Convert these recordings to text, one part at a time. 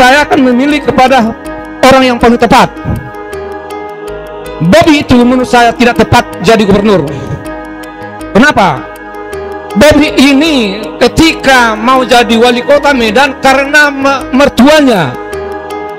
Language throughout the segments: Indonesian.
saya akan memilih kepada orang yang paling tepat. Bobi itu menurut saya tidak tepat jadi gubernur. Kenapa? Bobi ini ketika mau jadi wali kota Medan karena mertuanya.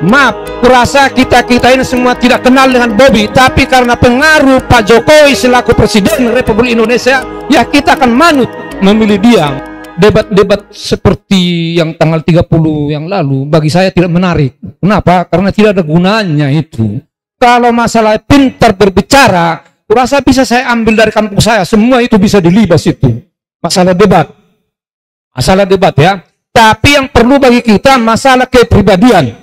Maaf, kurasa kita ini semua tidak kenal dengan Bobi, tapi karena pengaruh Pak Jokowi selaku Presiden Republik Indonesia, ya kita akan manut memilih dia. Debat-debat seperti yang tanggal 30 yang lalu bagi saya tidak menarik. Kenapa? Karena tidak ada gunanya itu. Kalau masalah pintar berbicara, kurasa bisa saya ambil dari kampung saya, semua itu bisa dilibas itu. Masalah debat ya. Tapi yang perlu bagi kita masalah kepribadian.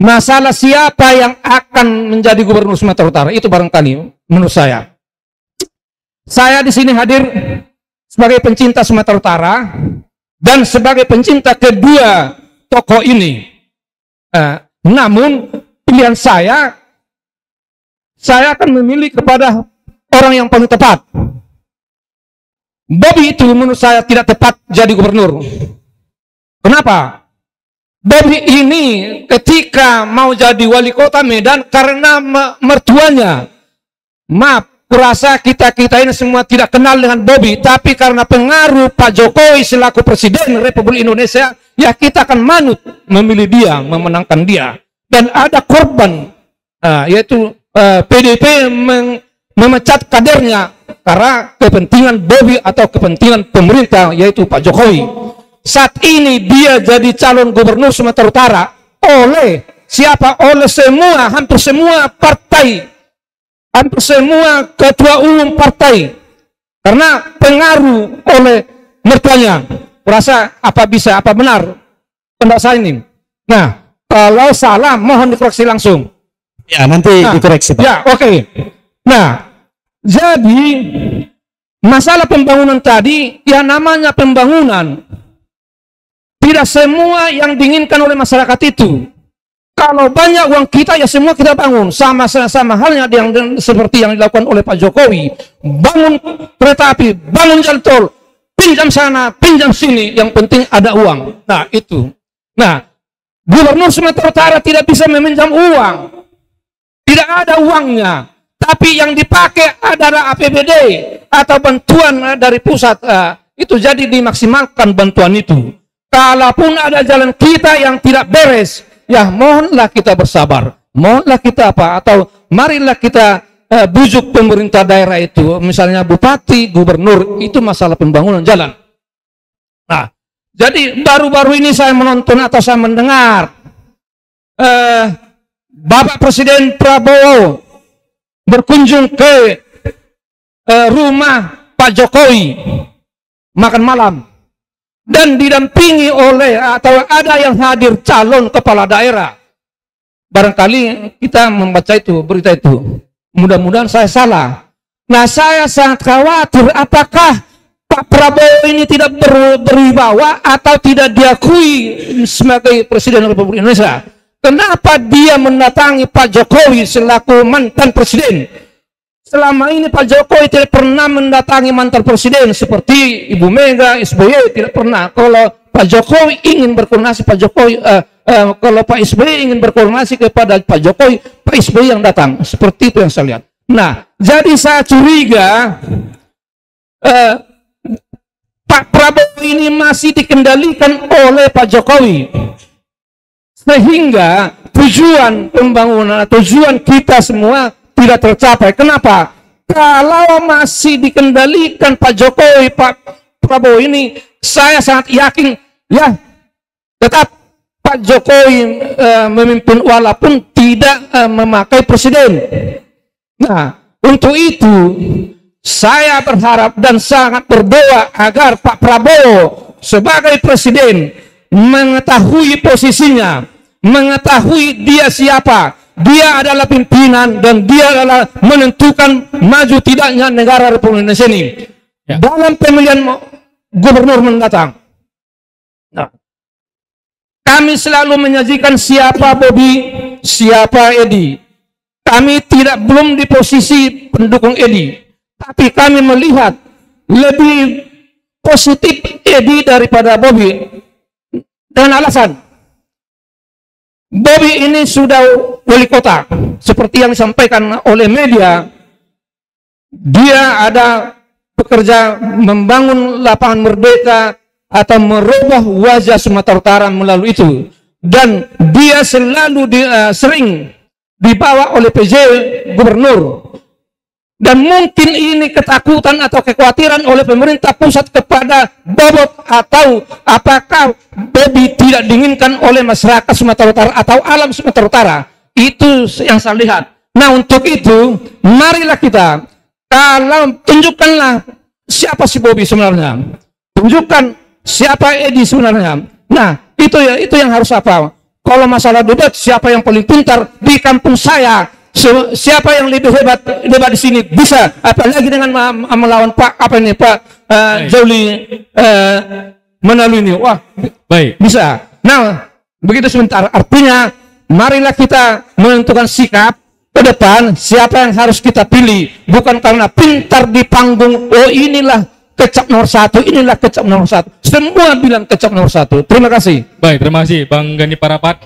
Masalah siapa yang akan menjadi gubernur Sumatera Utara itu barangkali menurut saya. Saya di sini hadir sebagai pencinta Sumatera Utara dan sebagai pencinta kedua tokoh ini. Namun pilihan saya akan memilih kepada orang yang paling tepat. Bobi itu menurut saya tidak tepat jadi gubernur. Kenapa? Bobi ini ketika mau jadi wali kota Medan karena mertuanya. Maaf, kurasa kita ini semua tidak kenal dengan Bobi, tapi karena pengaruh Pak Jokowi selaku Presiden Republik Indonesia, ya kita akan manut memilih dia, memenangkan dia. Dan ada korban, yaitu PDIP memecat kadernya karena kepentingan Bobi atau kepentingan pemerintah, yaitu Pak Jokowi. Saat ini dia jadi calon gubernur Sumatera Utara oleh siapa? Oleh semua, hampir semua partai, hampir semua ketua umum partai, karena pengaruh oleh mertuanya. Kurasa apa benar pendapat saya ini? Nah, kalau salah mohon dikoreksi langsung. Ya, nanti dikoreksi, Pak. Ya, oke. Nah, jadi masalah pembangunan tadi, ya namanya pembangunan. Tidak semua yang diinginkan oleh masyarakat itu. Kalau banyak uang kita, ya semua kita bangun. Sama halnya seperti yang dilakukan oleh Pak Jokowi. Bangun kereta api, bangun jalan tol, pinjam sana, pinjam sini. Yang penting ada uang. Nah, itu. Nah, Gubernur Sumatera Utara tidak bisa meminjam uang. Tidak ada uangnya. Tapi yang dipakai adalah APBD atau bantuan dari pusat. Itu jadi dimaksimalkan bantuan itu. Kalaupun ada jalan kita yang tidak beres, ya mohonlah kita bersabar. Mohonlah kita atau marilah kita bujuk pemerintah daerah itu, misalnya bupati, gubernur, itu masalah pembangunan jalan. Nah, jadi baru-baru ini saya menonton atau saya mendengar Bapak Presiden Prabowo berkunjung ke rumah Pak Jokowi makan malam. Dan didampingi oleh atau ada yang hadir calon kepala daerah. Barangkali kita membaca itu, berita itu. Mudah-mudahan saya salah. Nah, saya sangat khawatir apakah Pak Prabowo ini tidak berwibawa atau tidak diakui sebagai Presiden Republik Indonesia. Kenapa dia mendatangi Pak Jokowi selaku mantan presiden? Selama ini Pak Jokowi tidak pernah mendatangi mantan presiden seperti Ibu Mega, SBY, tidak pernah. Kalau Pak Jokowi ingin berkoordinasi, kalau Pak SBY ingin berkoordinasi kepada Pak Jokowi, Pak SBY yang datang. Seperti itu yang saya lihat. Nah, jadi saya curiga Pak Prabowo ini masih dikendalikan oleh Pak Jokowi. Sehingga tujuan pembangunan, tujuan kita semua tidak tercapai. Kenapa? Kalau masih dikendalikan Pak Jokowi, Pak Prabowo ini, saya sangat yakin, ya tetap Pak Jokowi memimpin walaupun tidak memakai presiden. Nah, untuk itu saya berharap dan sangat berdoa agar Pak Prabowo sebagai presiden mengetahui posisinya, mengetahui dia siapa. Dia adalah pimpinan dan dia adalah menentukan maju tidaknya negara Republik Indonesia ini dalam pemilihan gubernur mendatang. Nah, kami selalu menyajikan siapa Bobi, siapa Edi. Kami belum di posisi pendukung Edi, tapi kami melihat lebih positif Edi daripada Bobi dengan alasan Bobby ini sudah wali kota, seperti yang disampaikan oleh media. Dia ada bekerja membangun lapangan merdeka atau merubah wajah Sumatera Utara melalui itu, dan dia selalu sering dibawa oleh PJ gubernur, dan mungkin ini ketakutan atau kekhawatiran oleh pemerintah pusat kepada Bobot, atau apakah Bobby tidak diinginkan oleh masyarakat Sumatera Utara atau alam Sumatera Utara. Itu yang saya lihat. Nah, untuk itu marilah kita, kalau tunjukkanlah siapa si Bobby sebenarnya, tunjukkan siapa Edi sebenarnya. Nah, itu yang harus apa? Kalau masalah debat, siapa yang paling pintar di kampung saya, siapa yang lebih hebat di sini, bisa. Apalagi dengan melawan Pak Joli melalui ini, wah, baik, bisa. Nah, begitu sebentar. Artinya, marilah kita menentukan sikap ke depan, siapa yang harus kita pilih, bukan karena pintar di panggung. Oh, inilah kecap nomor 1, inilah kecap nomor 1. Semua bilang kecap nomor 1. Terima kasih. Baik, terima kasih Bang Gani Parapat.